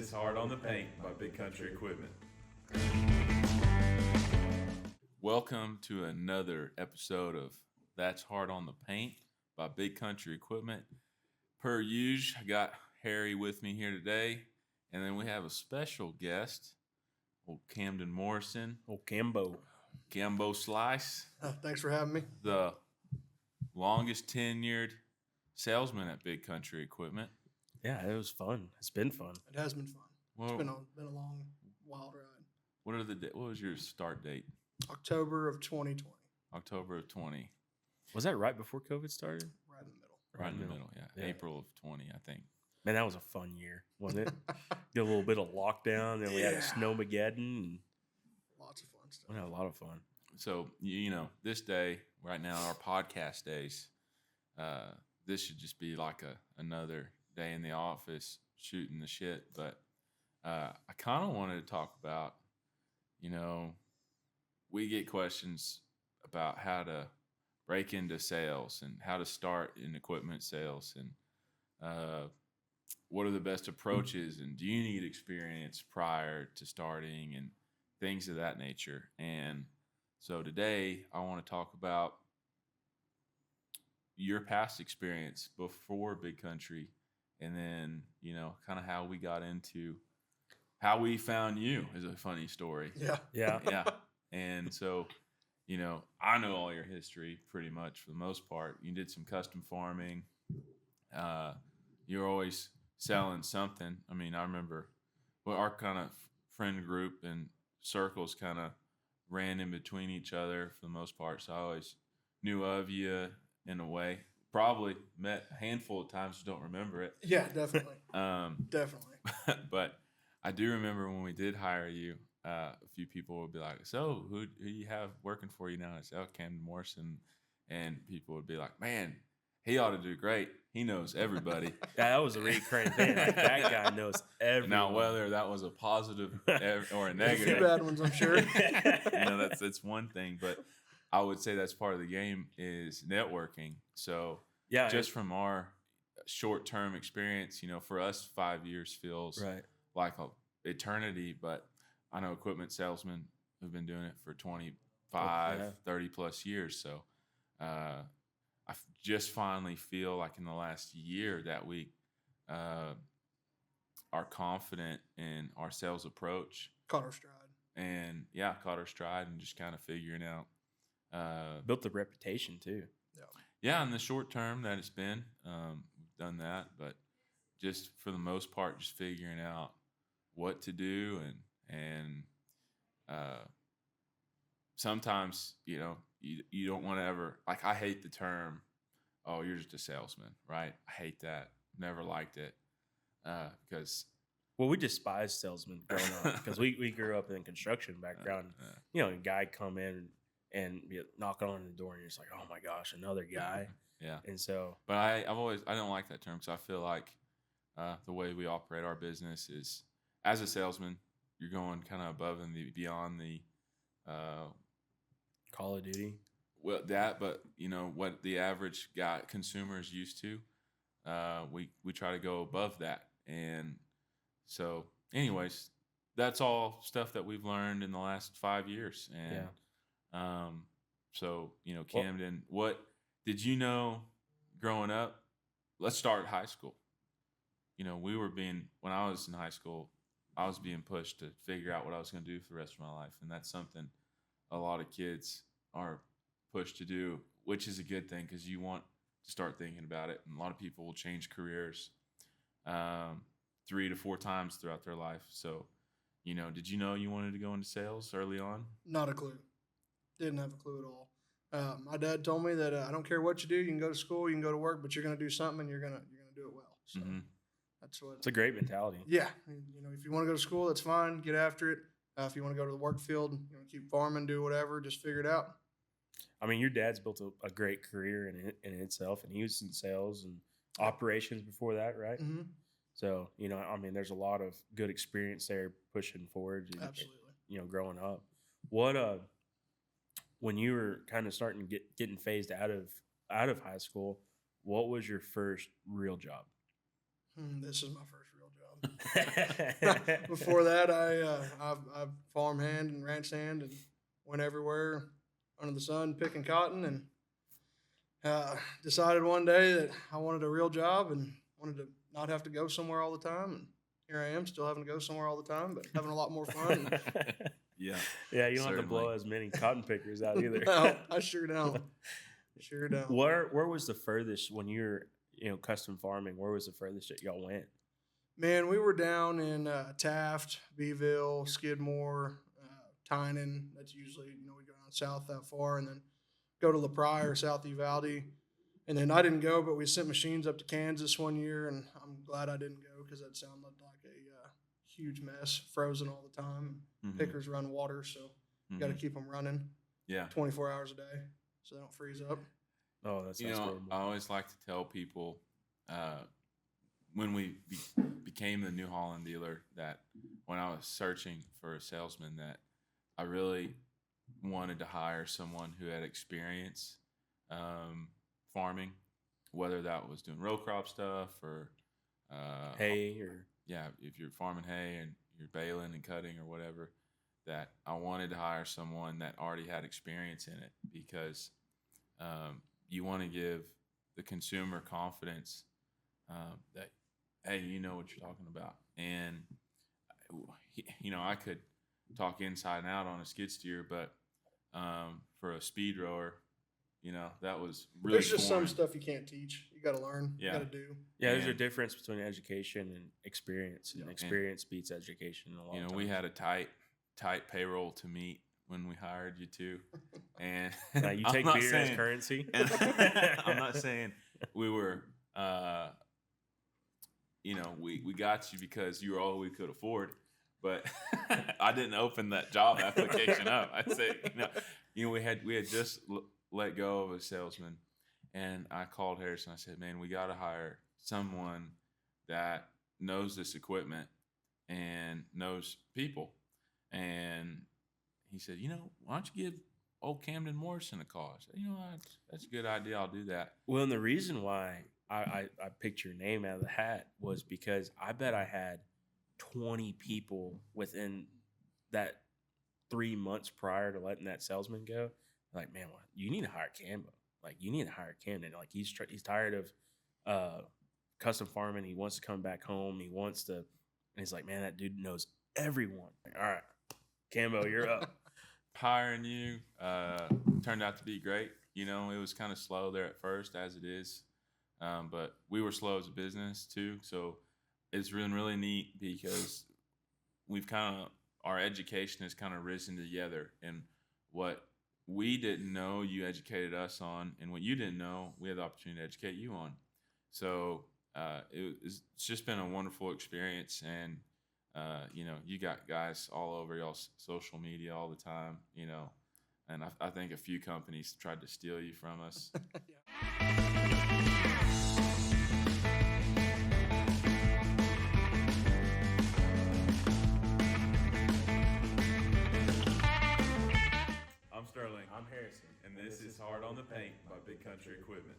is Hard on the Paint by Big Country Equipment. Welcome to another episode of That's Hard on the Paint by Big Country Equipment. Per usual, I got Harry with me here today, and then we have a special guest, old Camden Morrison. Old Cambo Slice. Thanks for having me. The longest tenured salesman at Big Country Equipment. Yeah, it was fun. It's been fun. It has been fun. Well, It's been a long, wild ride. What was your start date? October of 2020. October of 20. Was that right before COVID started? Right in the middle. Right in the middle, yeah. April of 20, I think. Man, that was a fun year, wasn't it? Did a little bit of lockdown, then we had a snowmageddon. And Lots of fun stuff. we had a lot of fun. So, this day, right now, our podcast days, this should just be like another day in the office shooting the shit. But I kind of wanted to talk about, we get questions about how to break into sales and how to start in equipment sales and what are the best approaches and do you need experience prior to starting and things of that nature. And so today I want to talk about your past experience before Big Country and then, kind of how we got into how we found you is a funny story. Yeah. Yeah. And so, I know all your history pretty much for the most part. You did some custom farming. You're always selling something. I mean, I remember our kind of friend group and circles kind of ran in between each other for the most part. So I always knew of you in a way. Probably met a handful of times, don't remember it. Yeah, definitely. Definitely. But I do remember when we did hire you, a few people would be like, so who you have working for you now? I said, Camden Morrison. And people would be like, man, he ought to do great. He knows everybody. That was a recurring thing. Like, that guy knows everyone. Now, whether that was a positive or a A negative. few bad ones, I'm sure. That's one thing. But I would say that's part of the game is networking. So yeah, just from our short-term experience, for us, 5 years feels like an eternity. But I know equipment salesmen who've been doing it for 25, 30 plus years. So I just finally feel like in the last year that we are confident in our sales approach. Caught our stride. And caught our stride and just kind of figuring out. Built the reputation too. Yeah, in the short term that it's been, we've done that. But just for the most part, just figuring out what to do and sometimes, you don't want to ever, like, I hate the term, oh, you're just a salesman, right? I hate that. Never liked it because. Well, we despise salesmen growing up because we grew up in a construction background. A guy come in and be knocking on the door and you're just like, oh my gosh, another guy. Yeah. And so. But I don't like that term because I feel like the way we operate our business is as a salesman, you're going kind of above and beyond the Call of Duty. Well, but what the average consumer is used to, we try to go above that. And so, anyways, that's all stuff that we've learned in the last 5 years. And so Camden, what did you know growing up? Let's start at high school. When I was in high school, I was being pushed to figure out what I was going to do for the rest of my life. And that's something a lot of kids are pushed to do, which is a good thing because you want to start thinking about it. And a lot of people will change careers 3 to 4 times throughout their life. So, did you know you wanted to go into sales early on? Not a clue. Didn't have a clue at all. My dad told me that I don't care what you do. You can go to school, you can go to work, but you're going to do something and you're going to do it well. So. Mm-hmm. That's what. It's a great mentality. Yeah, if you want to go to school, that's fine. Get after it. If you want to go to the work field, keep farming, do whatever, just figure it out. I mean, your dad's built a great career in itself, and he was in sales and operations before that, right? Mm-hmm. So there's a lot of good experience there pushing forward. Absolutely. Growing up. What when you were kind of starting getting phased out of high school, what was your first real job? This is my first real job. Before that, I farm hand and ranch hand and went everywhere under the sun picking cotton, and decided one day that I wanted a real job and wanted to not have to go somewhere all the time. And here I am, still having to go somewhere all the time, but having a lot more fun. Yeah. Yeah, you don't have to blow Certainly. as many cotton pickers out either. No, I sure don't. Sure don't. Where was the furthest when you're custom farming? Where was the furthest that y'all went? Man, we were down in Taft, Beeville, Skidmore, Tynan. That's usually, we go down south that far, and then go to La Prairie or South Uvalde. And then I didn't go, but we sent machines up to Kansas one year, and I'm glad I didn't go because that sounded like a huge mess, frozen all the time. Mhm. Pickers run water, so you got to keep them running Yeah. 24 hours a day so they don't freeze up. Oh, that's horrible. I always like to tell people when we became the New Holland dealer that when I was searching for a salesman that I really wanted to hire someone who had experience farming, whether that was doing row crop stuff or Hay or if you're farming hay and you're baling and cutting or whatever, that I wanted to hire someone that already had experience in it because you want to give the consumer confidence that, hey, you know what you're talking about. And, I could talk inside and out on a skid steer, but for a speed rower, that was really There's just foreign. some stuff you can't teach. You got to learn. Yeah. You got to do. yeah, there's a And- difference between education and experience, and Yeah. experience beats education a lot. We had a tight payroll to meet when we hired you too. And Now, you I'm take not beer as saying- currency. And I'm not saying we were, we got you because you were all we could afford, but I didn't open that job application up. I said, we had just let go of a salesman, and I called Harrison. I said, man, we got to hire someone that knows this equipment and knows people. And he said, why don't you give old Camden Morrison a call? I said, that's a good idea. I'll do that. Well, and the reason why I picked your name out of the hat was because I bet I had 20 people within that 3 months prior to letting that salesman go. Like, man, you need to hire Cambo. Like, you need to hire Camden. Like, he's tired of custom farming. He wants to come back home. He wants to, and he's like, man, that dude knows everyone. Like, all right, Cambo, you're up. Hiring you turned out to be great. It was kind of slow there at first, as it is. But we were slow as a business too. So it's been really neat because our education has kind of risen together, and what we didn't know, you educated us on, and what you didn't know, we had the opportunity to educate you on. So it's just been a wonderful experience, and you got guys all over y'all's social media all the time, and I think a few companies tried to steal you from us. I'm Sterling. I'm Harrison. And this is Hard on the Paint by Big Country Equipment.